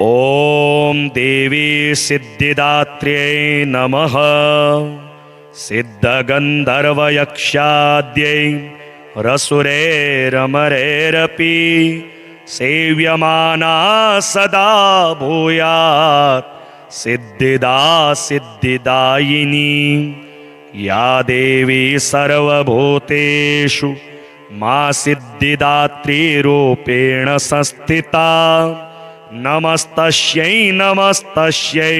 ओम देवी सिद्धिदात्र्यै नमः। सिद्धगन्धर्वयक्षाद्यै रसुरैरमरैरपि सेव्यमाना सदा भूयात् सिद्धिदा सिद्धिदायिनी। या देवी सर्वभूतेषु मा सिद्धिदात्री रूपेण संस्थिता। नमस्तस्यै नमस्तस्यै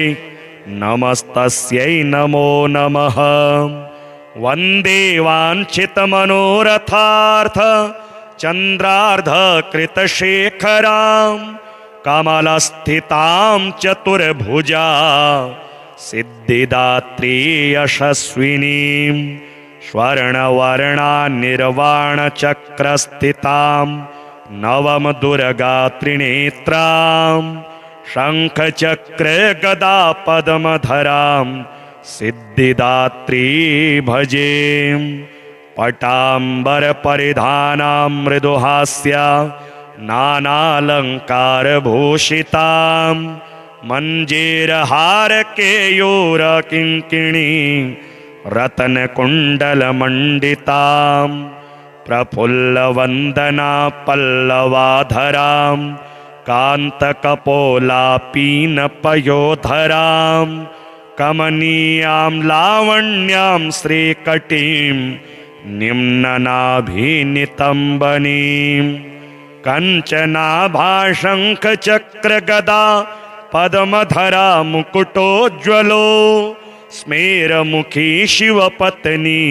नमस्तस्यै नमो नमः। वन्दे वाञ्छितमनोरथार्थ चन्द्रार्धकृतशेखरां कमलस्थितां चतुर्भुजा सिद्धिदात्री यशस्विनीं। स्वर्णवर्णानिर्वाणचक्रस्थितां नवम दुर्गा त्रिनेत्रां शंखचक्र गदा पद्मधरां सिद्धिदात्री भजे। पटांबर परिधानां मृदुहास्या नानालंकारभूषितां मंजीरहार केयूर किंकिणी रत्नकुण्डलमण्डितां प्रफुल्लवन्दना पल्लवाधरां कान्तकपोलापीनपयोधरां कमनीयां लावण्यां श्रीकटीं निम्ननाभिनितम्बनीं कञ्चनाभाशङ्खचक्रगदा पद्मधरा मुकुटोज्ज्वलो स्मेरमुखी शिवपत्नी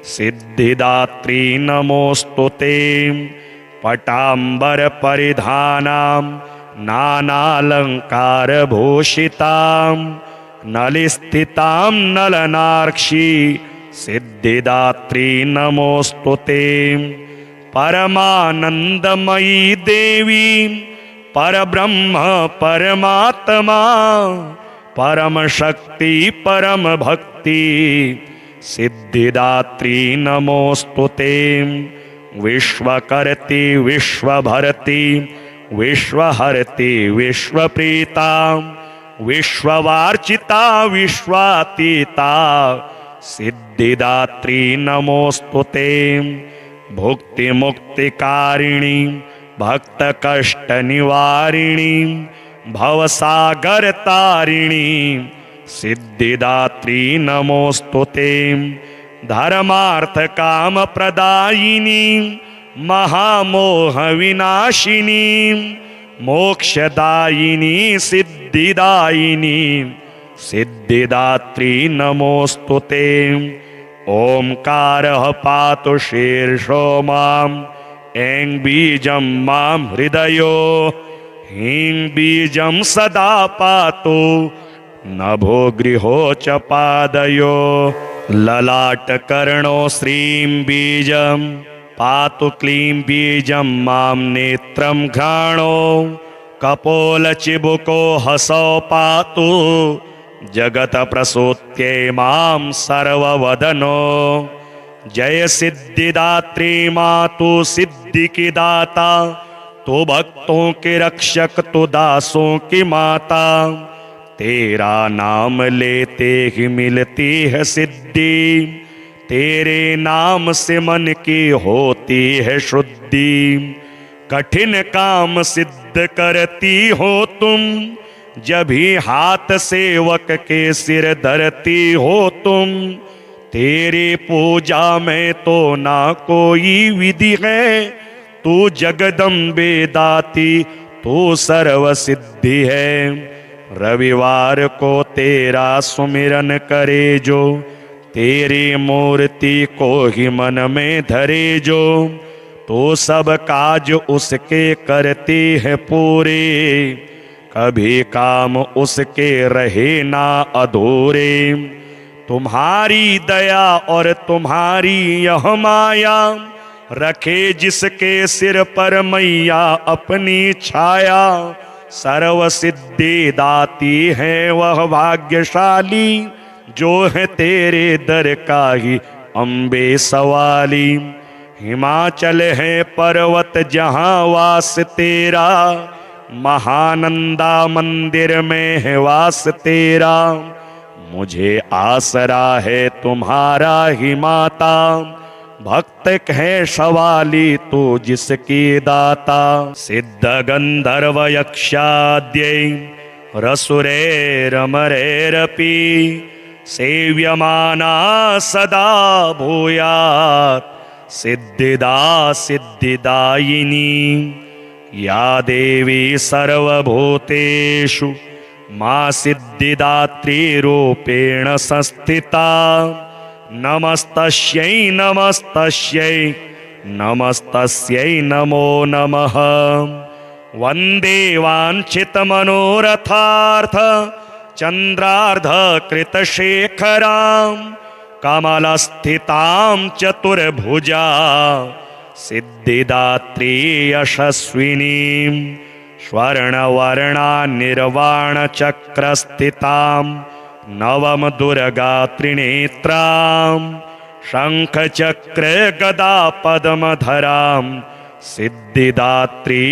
सिद्धिदात्री नमोस्तुते। पटांबर परिधानां नानालंकारभूषितां नलिस्थितां नलनार्क्षी सिद्धिदात्री नमोस्तुते। परमानंदमयी देवी परब्रह्म परमात्मा परम शक्ति परम भक्ति सिद्धिदात्री नमोस्तुते। विश्वकर्ति विश्वभर्ति विश्वहर्ति विश्वप्रीता विश्ववार्चिता विश्वातीता सिद्धिदात्री नमोस्तुते। भुक्ति मुक्तिकारिणी भक्त कष्ट निवारिणी भवसागर तारिणी सिद्धिदात्री नमोस्तुते। धर्मार्थ काम प्रदायिनी महामोह विनाशिनी मोक्षदायिनी सिद्धिदायिनी सिद्धिदात्री नमोस्तुते। ओंकारः पातु शीर्षो मां ऐं बीजं मां हृदयो ह्रीं बीजं सदा पातु नभो गृहो च पादयो। ललाटकर्णो श्रीं बीजं पातु क्लीं बीजं मां नेत्रं घ्राणो कपोलचिबुको हसौ पातु जगत प्रसूत्यै मां सर्ववदनो। जय सिद्धिदात्री मातु सिद्धि की दाता तू भक्तों के रक्षक तू दासों की माता। तेरा नाम लेते ही मिलती है सिद्धि तेरे नाम से मन की होती है शुद्धि। कठिन काम सिद्ध करती हो तुम जब भी हाथ सेवक के सिर धरती हो तुम। तेरी पूजा में तो ना कोई विधि है तू जगदम्बे दाती तू सर्व सिद्धि है। रविवार को तेरा सुमिरन करे जो तेरी मूर्ति को ही मन में धरे जो तो सब काज उसके करती है पूरे। कभी काम उसके रहे ना अधूरे। तुम्हारी दया और तुम्हारी यह माया रखे जिसके सिर पर मैया अपनी छाया। सर्व सिद्धि दाती है वह भाग्यशाली जो है तेरे दर का ही अम्बे सवाली। हिमाचल है पर्वत जहाँ वास तेरा महानंदा मंदिर में है वास तेरा, मुझे आसरा है तुम्हारा ही माता। भक्त कहे सवाली तू जिसकी दाता, सिद्ध गंधर्व यक्षाद्यै रसुरेरमरेरपि सेव्यमाना सदा भूयात् सिद्धिदा सिद्धिदायिनी। या देवी सर्वभूतेषु मां सिद्धिदात्री रूपेण संस्थिता, नमस्तस्यै नमस्तस्यै नमस्तस्यै नमो नमः। वन्दे वाञ्छितमनोरथार्थ चन्द्रार्ध कृतशेखरां, कमलस्थितां चतुर्भुजा सिद्धिदात्री यशस्विनीं। स्वर्णवर्णा निर्वाणचक्रस्थितां नवम दुर्गा त्रिनेत्रां, शंखचक्र गदा पद्मधरां सिद्धिदात्री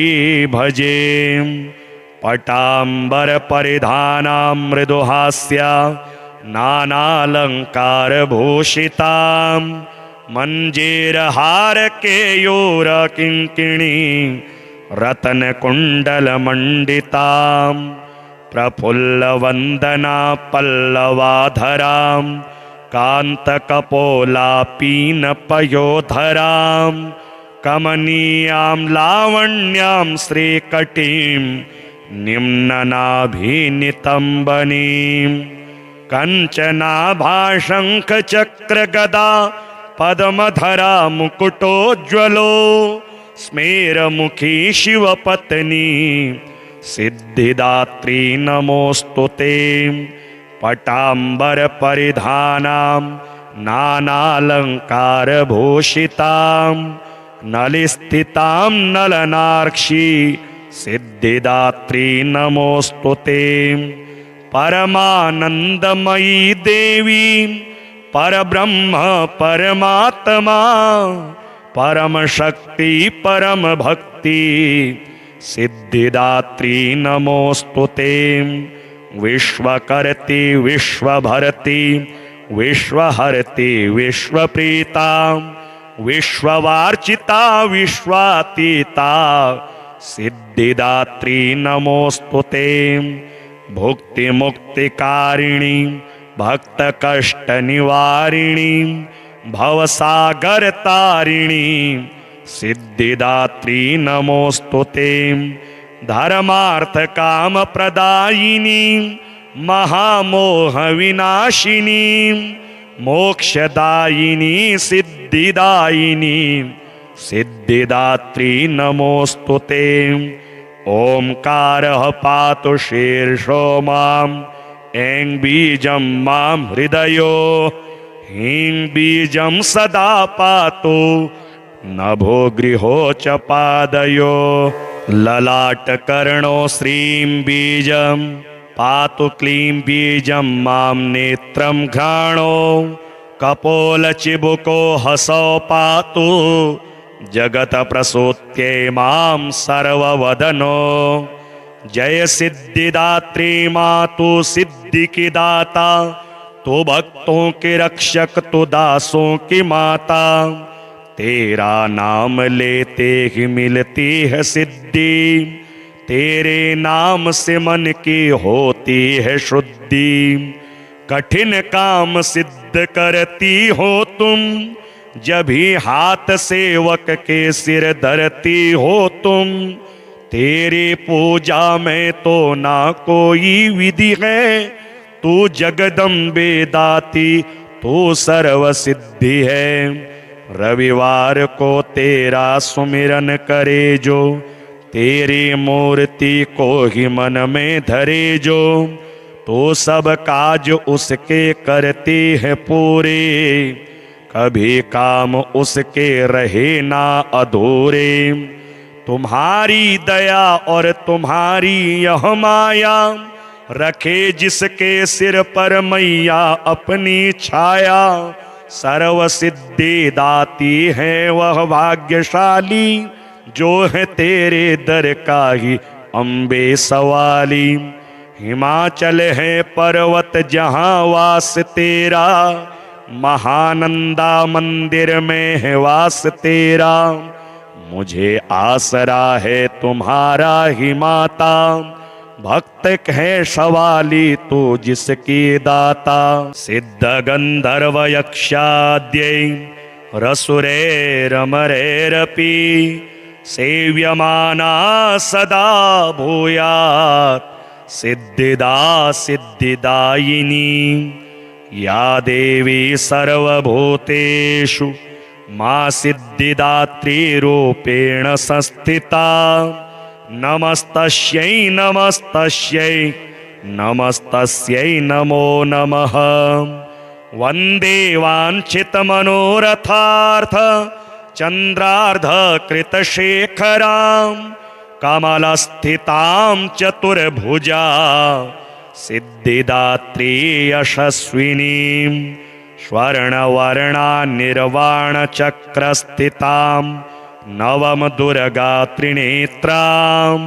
भजे। पटांबर परिधानां मृदुहास्या नानालंकारभूषितां, मंजीरहार केयूर किंकिणी रत्नकुण्डलमण्डितां, प्रफुल्लवन्दना पल्लवाधरां कान्तकपोलापीनपयोधरां, कमनीयां लावण्यां श्रीकटीं निम्ननाभिनितम्बनीं, कञ्चनाभाशङ्खचक्रगदा पद्मधरा मुकुटोज्ज्वलो, स्मेरमुखी शिवपत्नी सिद्धिदात्री नमोस्तुते। पटांबर परिधानां नानालंकारभूषितां, नलिस्थितां नलनार्क्षी सिद्धिदात्री नमोस्तुते। परमानंदमयी देवी परब्रह्म परमात्मा, परम शक्ति परम भक्ति सिद्धिदात्री नमोस्तुते। विश्वकर्ति विश्वभर्ति विश्वहर्ति विश्वप्रीता, विश्ववार्चिता विश्वातीता सिद्धिदात्री नमोस्तुते। भुक्ति मुक्तिकारिणी भक्त कष्ट निवारिणी, भवसागर तारिणी सिद्धिदात्री नमोस्तुते। धर्मार्थ काम प्रदायिनी महामोह विनाशिनी, मोक्षदायिनी सिद्धिदायिनी सिद्धिदात्री नमोस्तुते। ओंकारः पातु शीर्षो माम्, ऐं बीजं मां हृदयो, ह्रीं बीजं सदा पातु नभो गृहो च पादयो। ललाटकर्णो श्रीं बीजं पातु क्लीं बीजं मां नेत्रं घ्राणो। कपोलचिबुको हसौ पातु जगत प्रसूत्यै मां सर्ववदनो। जय सिद्धिदात्री मातु सिद्धि की दाता, तू भक्तों के रक्षक तू दासों की माता। तेरा नाम लेते ही मिलती है सिद्धि, तेरे नाम से मन की होती है शुद्धि। कठिन काम सिद्ध करती हो तुम, जब भी हाथ सेवक के सिर धरती हो तुम। तेरी पूजा में तो ना कोई विधि है, तू जगदम्बे दाती तू सर्व सिद्धि है। रविवार को तेरा सुमिरन करे जो, तेरी मूर्ति को ही मन में धरे जो। तो सब काज उसके करती है पूरे, कभी काम उसके रहे ना अधूरे। तुम्हारी दया और तुम्हारी यह माया, रखे जिसके सिर पर मैया अपनी छाया। सर्व सिद्धि दाती है वह भाग्यशाली, जो है तेरे दर का ही अम्बे सवाली। हिमाचल है पर्वत जहाँ वास तेरा, महानंदा मंदिर में है वास तेरा। मुझे आसरा है तुम्हारा ही माता, भक्त है सवाली तू जिसकी दाता। सिद्ध गंधर्व यक्षाद्यै रसुरेरमरेरपि, सेव्यमाना सदा भूयात् सिद्धिदा सिद्धिदायिनी। या देवी सर्वभूतेषु मां सिद्धिदात्री रूपेण संस्थिता। नमस्तस्यै नमस्तस्यै नमस्तस्यै नमो नमः। वन्दे वाञ्छितमनोरथार्थ चन्द्रार्ध कृतशेखरां, कमलस्थितां चतुर्भुजा सिद्धिदात्री यशस्विनीं। स्वर्णवर्णा निर्वाणचक्रस्थितां नवम दुर्गा त्रिनेत्रां,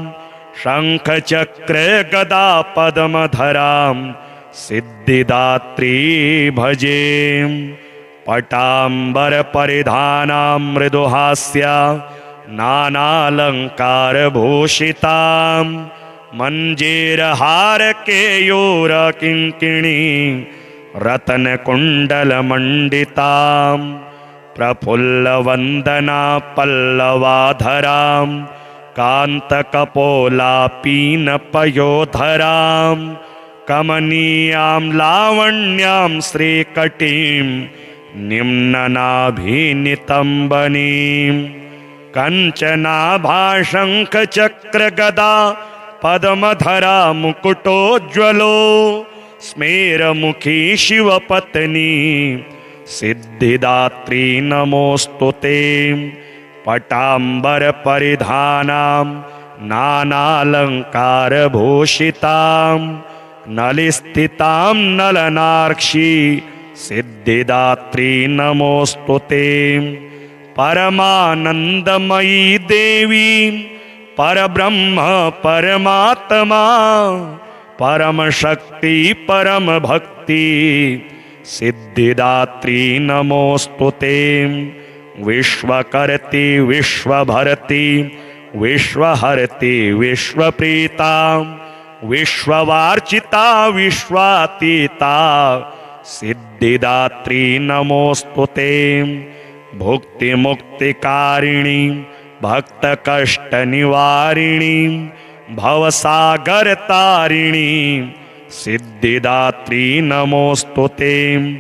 शंखचक्र गदा पद्मधरां सिद्धिदात्री भजे। पटांबर परिधानां मृदुहास्या नानालंकारभूषितां, मंजीरहार केयूर किंकिणी रत्नकुण्डलमण्डितां, प्रफुल्लवन्दना पल्लवाधरां कान्तकपोलापीनपयोधरां, कमनीयां लावण्यां श्रीकटीं निम्ननाभिनितम्बनीं। कञ्चनाभाशङ्खचक्रगदा पद्मधरा मुकुटोज्ज्वलो, स्मेरमुखी शिवपत्नी सिद्धिदात्री नमोस्तुते। पटांबर परिधानां नानालंकारभूषितां, नलिस्थितां नलनार्क्षी सिद्धिदात्री नमोस्तुते। परमानंदमयी देवी परब्रह्म परमात्मा, परम शक्ति परम भक्ति सिद्धिदात्री नमोस्तुते। विश्वकर्ति विश्वभर्ति विश्वहर्ति विश्वप्रीता, विश्ववार्चिता विश्वातीता सिद्धिदात्री नमोस्तुते। भुक्ति मुक्तिकारिणी भक्त कष्ट निवारिणी, भवसागर तारिणी सिद्धिदात्री नमोस्तुते।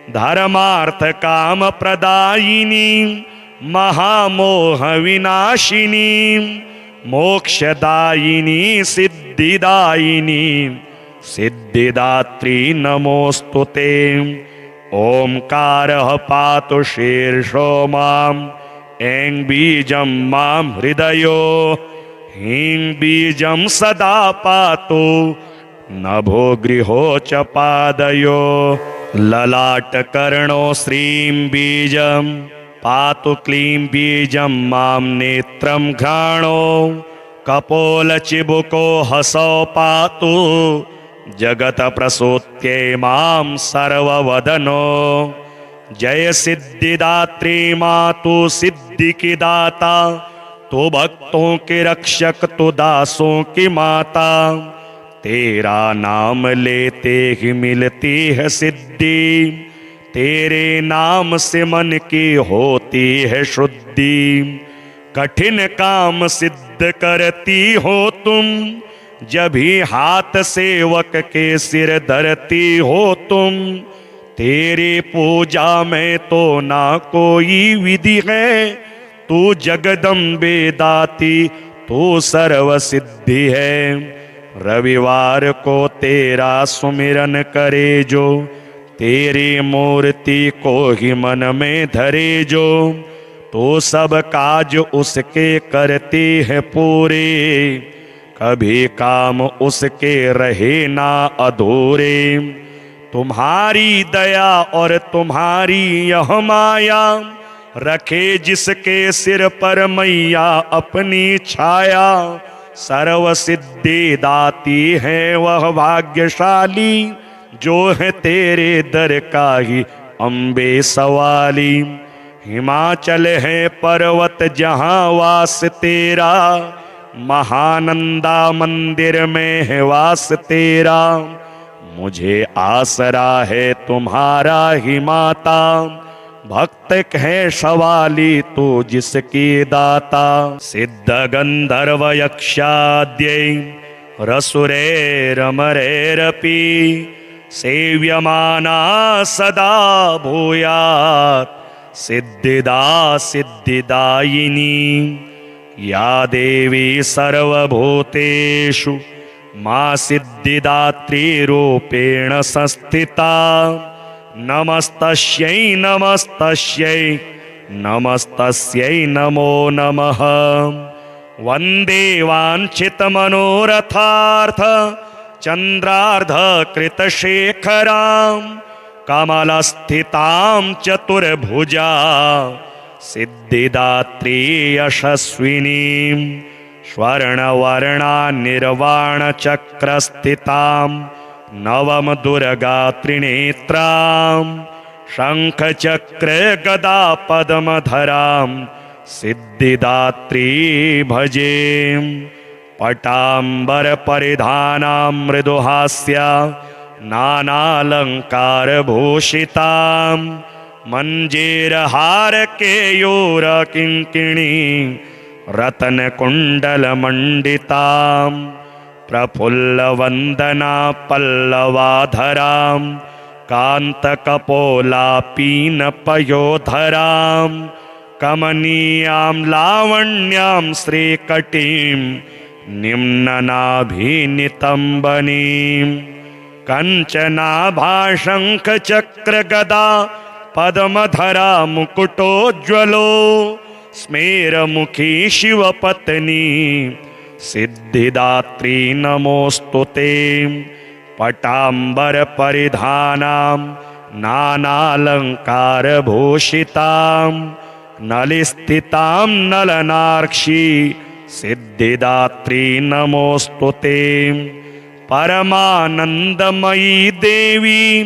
धर्मार्थ काम प्रदायिनी महामोह विनाशिनी, मोक्षदायिनी सिद्धिदायिनी सिद्धिदात्री नमोस्तुते। ओंकारः पातु शीर्षो माम्, ऐं बीजं मां हृदयो, ह्रीं बीजं सदा पातु नभो गृहो च पादयो। ललाटकर्णो श्रीं बीजं पातु क्लीं बीजं मां नेत्रं घ्राणो। कपोलचिबुको हसौ पातु जगत प्रसूत्यै मां सर्ववदनो। जय सिद्धिदात्री मातु सिद्धि की दाता, तो भक्तों के रक्षक तो दासों की माता। तेरा नाम लेते ही मिलती है सिद्धि, तेरे नाम से मन की होती है शुद्धि। कठिन काम सिद्ध करती हो तुम, जब भी हाथ सेवक के सिर धरती हो तुम। तेरी पूजा में तो ना कोई विधि है, तू जगदम्बे दाती तू सर्व सिद्धि है। रविवार को तेरा सुमिरन करे जो, तेरी मूर्ति को ही मन में धरे जो। तो सब काज उसके करती है पूरे, कभी काम उसके रहे ना अधूरे। तुम्हारी दया और तुम्हारी यह माया, रखे जिसके सिर पर मैया अपनी छाया। सर्व सिद्धि दाती है वह भाग्यशाली, जो है तेरे दर का ही अम्बे सवाली। हिमाचल है पर्वत जहाँ वास तेरा, महानंदा मंदिर में है वास तेरा। मुझे आसरा है तुम्हारा ही माता, भक्त है सवाली तू जिसकी दाता। सिद्ध गंधर्व यक्षाद्यै रसुरेरमरेरपि, सेव्यमाना सदा भूयात् सिद्धिदा सिद्धिदायिनी। या देवी सर्वभूतेषु मां सिद्धिदात्री रूपेण संस्थिता, नमस्तस्यै नमस्तस्यै नमस्तस्यै नमो नमः। वन्दे वाञ्छितमनोरथार्थ चन्द्रार्ध कृतशेखरां, कमलस्थितां चतुर्भुजा सिद्धिदात्री यशस्विनीं। स्वर्णवर्णा निर्वाणचक्रस्थितां नवम दुर्गा त्रिनेत्रां, शंखचक्र गदा पद्मधरां सिद्धिदात्री भजे। पटांबर परिधानां मृदुहास्या नानालंकारभूषितां, मंजीरहार केयूर किंकिणी रत्नकुण्डलमण्डितां, प्रफुल्लवन्दना पल्लवाधरां कान्तकपोलापीनपयोधरां, कमनीयां लावण्यां श्रीकटीं निम्ननाभिनितम्बनीं। कञ्चनाभाशङ्खचक्रगदा पद्मधरा मुकुटोज्ज्वलो, स्मेरमुखी शिवपत्नी सिद्धिदात्री नमोस्तुते। पटांबर परिधानां नानालंकारभूषितां, नलिस्थितां नलनार्क्षी सिद्धिदात्री नमोस्तुते। परमानंदमयी देवी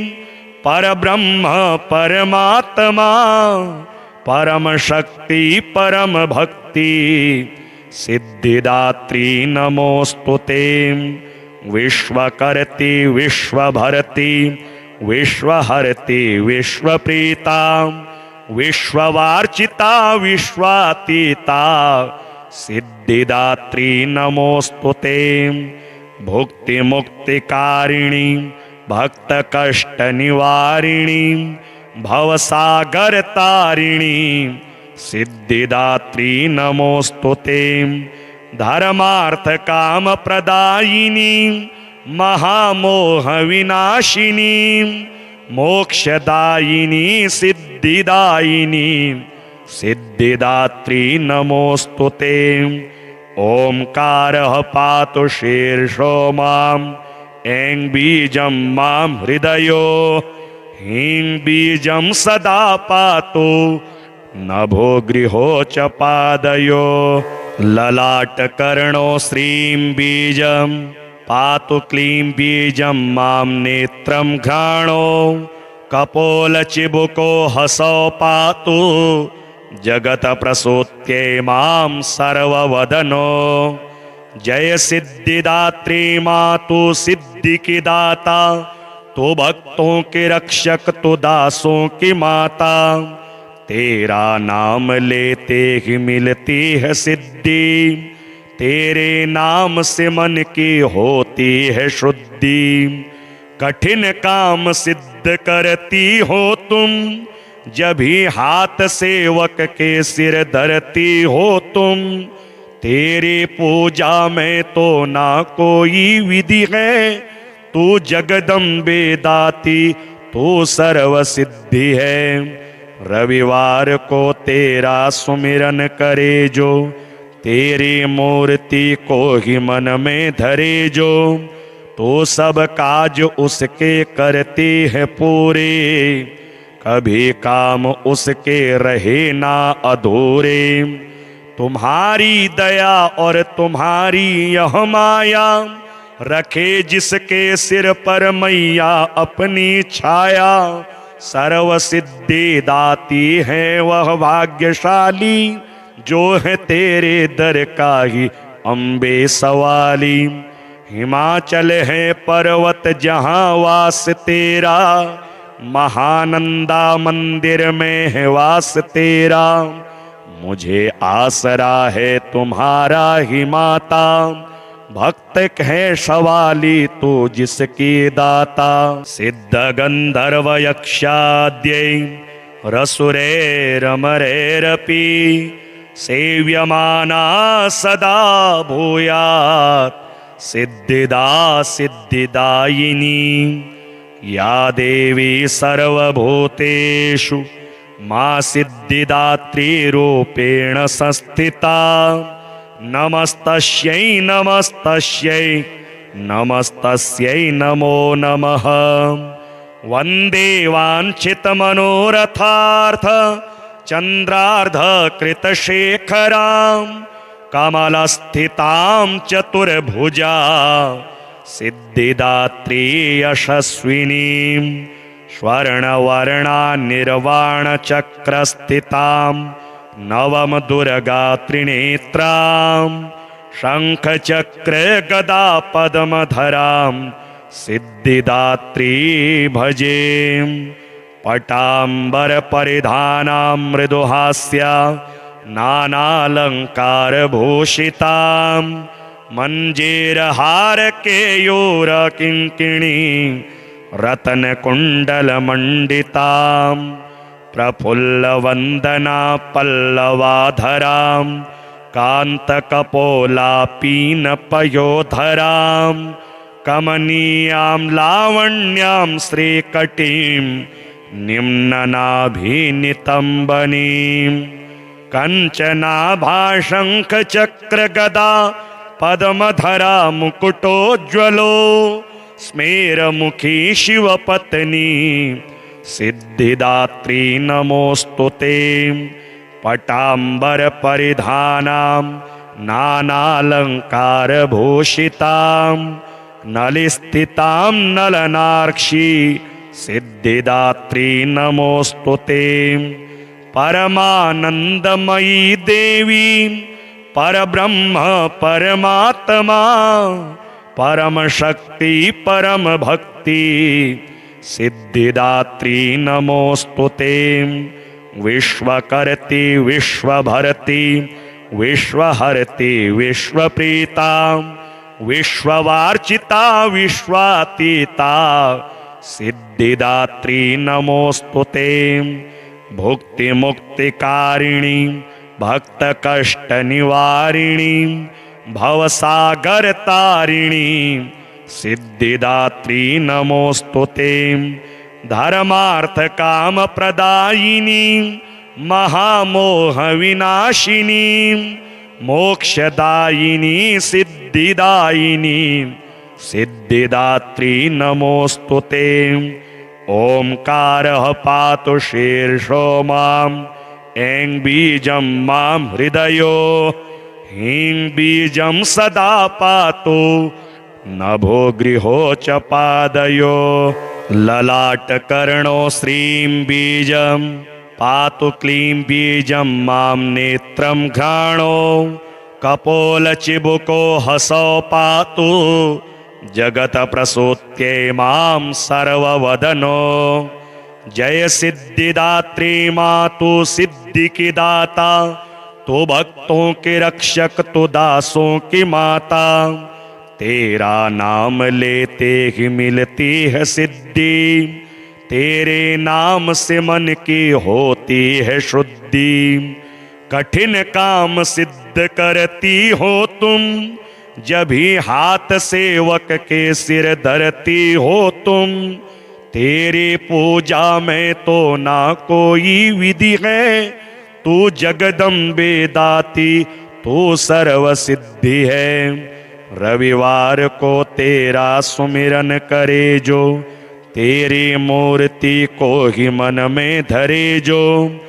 परब्रह्म परमात्मा, परम शक्ति परम भक्ति सिद्धिदात्री नमोस्तुते। विश्वकर्ति विश्वभर्ति विश्वहर्ति विश्वप्रीता, विश्ववार्चिता विश्वातीता सिद्धिदात्री नमोस्तुते। भुक्ति मुक्तिकारिणी भक्त कष्ट निवारिणी, भवसागर तारिणी सिद्धिदात्री नमोस्तुते। धर्मार्थ काम प्रदायिनी महामोह विनाशिनी, मोक्षदायिनी सिद्धिदायिनी सिद्धिदात्री नमोस्तुते। ओंकारः पातु शीर्षो माम्, ऐं बीजं मां हृदयो, ह्रीं बीजं सदा पातु नभो गृहो च पादयो। ललाटकर्णो श्रीं बीजं पातु क्लीं बीजं मां नेत्रं घ्राणो। कपोलचिबुको हसौ पातु जगत प्रसूत्यै मां सर्ववदनो। जय सिद्धिदात्री मातु सिद्धि की दाता, तो भक्तों के रक्षक तो दासों की माता। तेरा नाम लेते ही मिलती है सिद्धि, तेरे नाम से मन की होती है शुद्धि। कठिन काम सिद्ध करती हो तुम, जब भी हाथ सेवक के सिर धरती हो तुम। तेरी पूजा में तो ना कोई विधि है, तू जगदम्बे दाती तू सर्व सिद्धि है। रविवार को तेरा सुमिरन करे जो, तेरी मूर्ति को ही मन में धरे जो। तो सब काज उसके करती है पूरे, कभी काम उसके रहे ना अधूरे। तुम्हारी दया और तुम्हारी यह माया, रखे जिसके सिर पर मैया अपनी छाया। सर्व सिद्धि दाती है वह भाग्यशाली, जो है तेरे दर का ही अम्बे सवाली। हिमाचल है पर्वत जहाँ वास तेरा, महानंदा मंदिर में है वास तेरा। मुझे आसरा है तुम्हारा ही माता, भक्त है सवाली तू जिसकी दाता। सिद्ध गंधर्व यक्षाद्यै रसुरेरमरेरपि, सेव्यमाना सदा भूयात् सिद्धिदा सिद्धिदायिनी। या देवी सर्वभूतेषु मां सिद्धिदात्री रूपेण संस्थिता। नमस्तस्यै नमस्तस्यै नमस्तस्यै नमो नमः। वन्दे वाञ्छितमनोरथार्थ चन्द्रार्ध कृतशेखरां, कमलस्थितां चतुर्भुजा सिद्धिदात्री यशस्विनीं। स्वर्णवर्णा निर्वाणचक्रस्थितां नवम दुर्गा त्रिनेत्रां, शंखचक्र गदा पद्मधरां सिद्धिदात्री भजे। पटांबर परिधानां मृदुहास्या नानालंकार भूषितां, मंजीरहार केयूर किंकिणी रतन कुंडल मंडितां। प्रफुल्ल वंदना पल्लवाधरां, कांत कपोला पीन पयोधरां। कमनीयां लावण्यां श्रीकटीं निम्ननाभिनितंबनीं। कंचनाभा शंख चक्र गदा पद्मधरा मुकुटोज्वलो, स्मेरमुखी शिवपत्नी सिद्धिदात्री नमोस्तुते। पटांबर परिधानां नानालंकार भूषितां, नलिस्थितां नलनार्क्षी सिद्धिदात्री नमोस्तुते। परमानंदमयी देवी परब्रह्म परमात्मा, परम शक्ति परम भक्ति सिद्धिदात्री नमोस्तुते। विश्वकर्ति विश्वभर्ति विश्वहर्ति विश्वप्रीता, विश्ववार्चिता विश्वातीता सिद्धिदात्री नमोस्तुते। भुक्ति मुक्तिकारिणी भक्त कष्ट निवारिणी, भवसागर तारिणी सिद्धिदात्री नमोस्तुते। धर्मार्थ काम प्रदायिनी महामोह विनाशिनी, मोक्षदायिनी सिद्धिदायिनी सिद्धिदात्री नमोस्तुते। ओंकारः पातु शीर्षो माम्, ऐं बीजं मां हृदयो, ह्रीं बीजं सदा पातु नभो गृहो च पादयो। ललाटकर्णो श्रीं बीजं पातु, क्लीं बीजं मां नेत्रं घ्राणो। कपोलचिबुको हसौ पातु, जगत प्रसूत्यै मां सर्ववदनो। जय सिद्धिदात्री मातु सिद्धि की दाता, तो भक्तों के रक्षक तो दासों की माता। तेरा नाम लेते ही मिलती है सिद्धि, तेरे नाम से मन की होती है शुद्धि। कठिन काम सिद्ध करती हो तुम, जब भी हाथ सेवक के सिर धरती हो तुम। तेरी पूजा में तो ना कोई विधि है, तू जगदम्बे दाती तू सर्व सिद्धि है। रविवार को तेरा सुमिरन करे जो, तेरी मूर्ति को ही मन में धरे जो।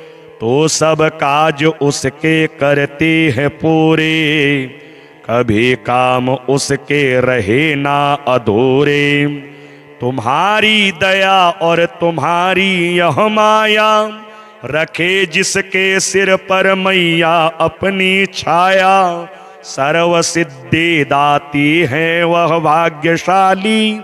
तो सब काज उसके करती है पूरे, कभी काम उसके रहे ना अधूरे। तुम्हारी दया और तुम्हारी यह माया, रखे जिसके सिर पर मैया अपनी छाया। सर्व सिद्धि दाती है वह भाग्यशाली,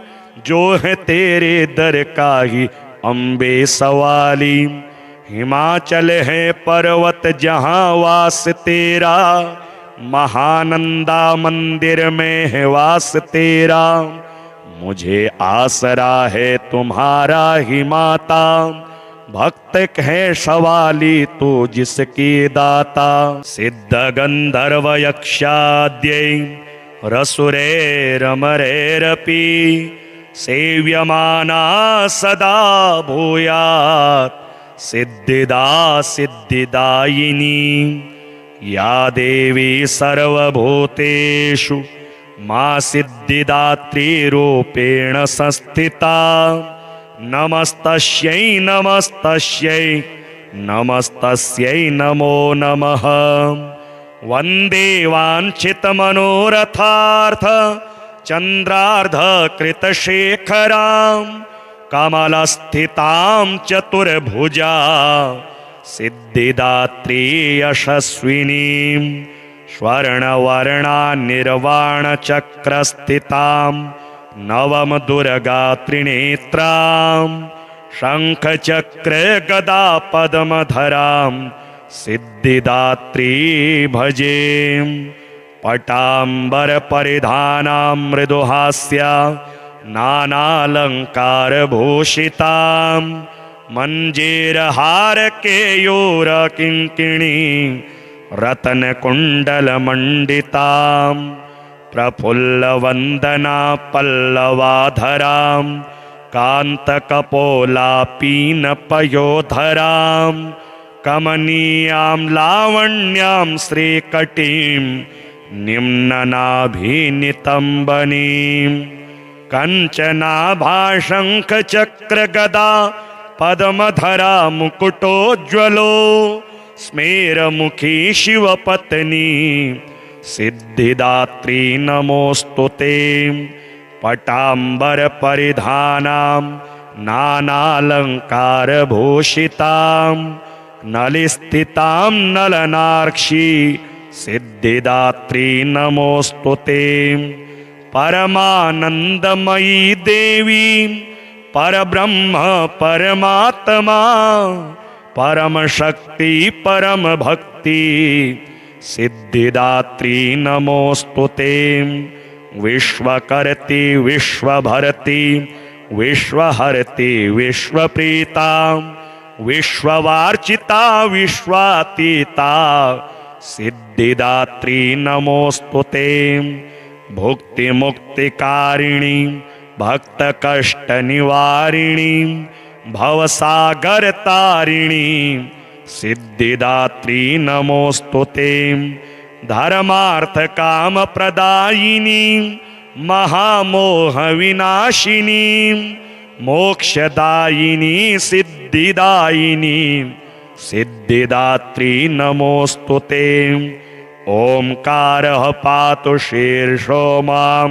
जो है तेरे दर का ही अम्बे सवाली। हिमाचल है पर्वत जहाँ वास तेरा, महानंदा मंदिर में है वास तेरा। मुझे आसरा है तुम्हारा ही माता, भक्त है सवाली तू जिसकी दाता। सिद्ध गंधर्व यक्षाद्यै रसुरैरमरैरपि, सेव्यमाना सदा भूयात् सिद्धिदा सिद्धिदायिनी। या देवी सर्वभूतेषु मां सिद्धिदात्री रूपेण संस्थिता। नमस्तस्यै नमस्तस्यै नमस्तस्यै नमो नमः। वन्दे वाञ्छितमनोरथार्थ चन्द्रार्ध कृतशेखरां, कमलस्थितां चतुर्भुजा सिद्धिदात्री यशस्विनीं। स्वर्णवर्णा निर्वाणचक्रस्थितां नवम दुर्गा त्रिनेत्रां, शंखचक्र गदा पद्मधरां सिद्धिदात्री भजे। पटांबर परिधानां मृदुहास्या नानालंकार भूषितां, मंजीरहार केयूर किंकिणी रतन कुंडल मंडितां। प्रफुल्ल वंदना पल्लवाधरां, कांत कपोला पीन पयोधरां। कमनीयां लावण्यां श्रीकटीं निम्ननाभिनितंबनीं। कंचनाभा शंख चक्र गदा पद्मधरा मुकुटोज्वलो, स्मेरमुखी शिवपत्नी सिद्धिदात्री नमोस्तुते। पटांबर परिधानां नानालंकार भूषितां, नलिस्थितां नलनार्क्षी सिद्धिदात्री नमोस्तुते। परमानंदमयी देवी परब्रह्म परमात्मा, परम शक्ति परम भक्ति सिद्धिदात्री नमोस्तुते। विश्वकर्ति विश्वभर्ति विश्वहर्ति विश्वप्रीता, विश्ववार्चिता विश्वातीता सिद्धिदात्री नमोस्तुते। भुक्ति मुक्तिकारिणी भक्त कष्ट निवारिणी, भवसागर तारिणी सिद्धिदात्री नमोस्तुते। धर्मार्थ काम प्रदायिनी महामोह विनाशिनी, मोक्षदायिनी सिद्धिदायिनी सिद्धिदात्री नमोस्तुते। ओंकारः पातु शीर्षो मां,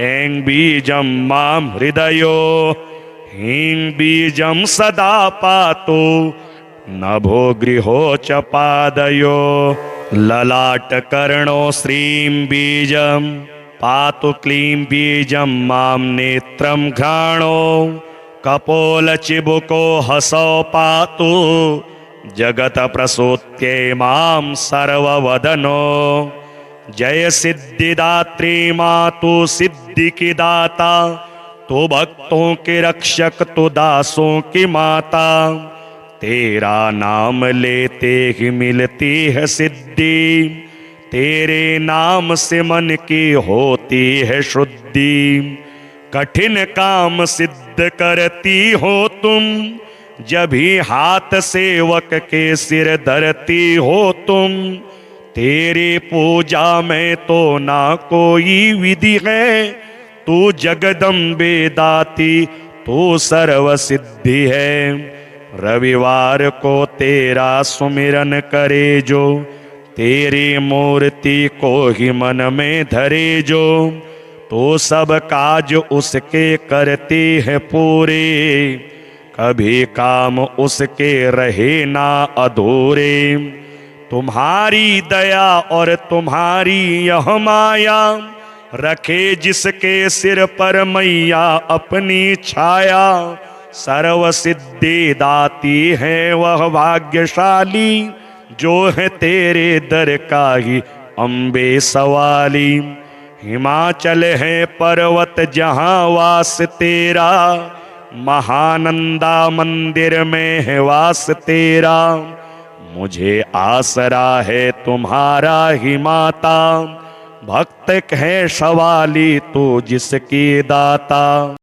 ऐं बीजं मां हृदयो, ह्रीं बीजं सदा पातु नभो गृहो च पादयो। ललाटकर्णो श्रीं बीजं पातु, क्लीं बीजं मां नेत्रं घ्राणो। कपोलचिबुको हसौ पातु, जगत प्रसूत्यै मां सर्ववदनो। जय सिद्धिदात्री मातु सिद्धि की दाता, तू भक्तों के रक्षक तू दासों की माता। तेरा नाम लेते ही मिलती है सिद्धि, तेरे नाम से मन की होती है शुद्धि। कठिन काम सिद्ध करती हो तुम, जब भी हाथ सेवक के सिर धरती हो तुम। तेरी पूजा में तो ना कोई विधि है, तू जगदम्बे दाती तू सर्व सिद्धि है। रविवार को तेरा सुमिरन करे जो, तेरी मूर्ति को ही मन में धरे जो, तो सब काज उसके करते हैं पूरे, कभी काम उसके रहे ना अधूरे। तुम्हारी दया और तुम्हारी यह माया, रखे जिसके सिर पर मैया अपनी छाया। सर्व सिद्धि दाती है वह भाग्यशाली, जो है तेरे दर का ही अम्बे सवाली। हिमाचल है पर्वत जहाँ वास तेरा, महानंदा मंदिर में है वास तेरा। मुझे आसरा है तुम्हारा ही माता, भक्त है सवाली तू जिसकी दाता।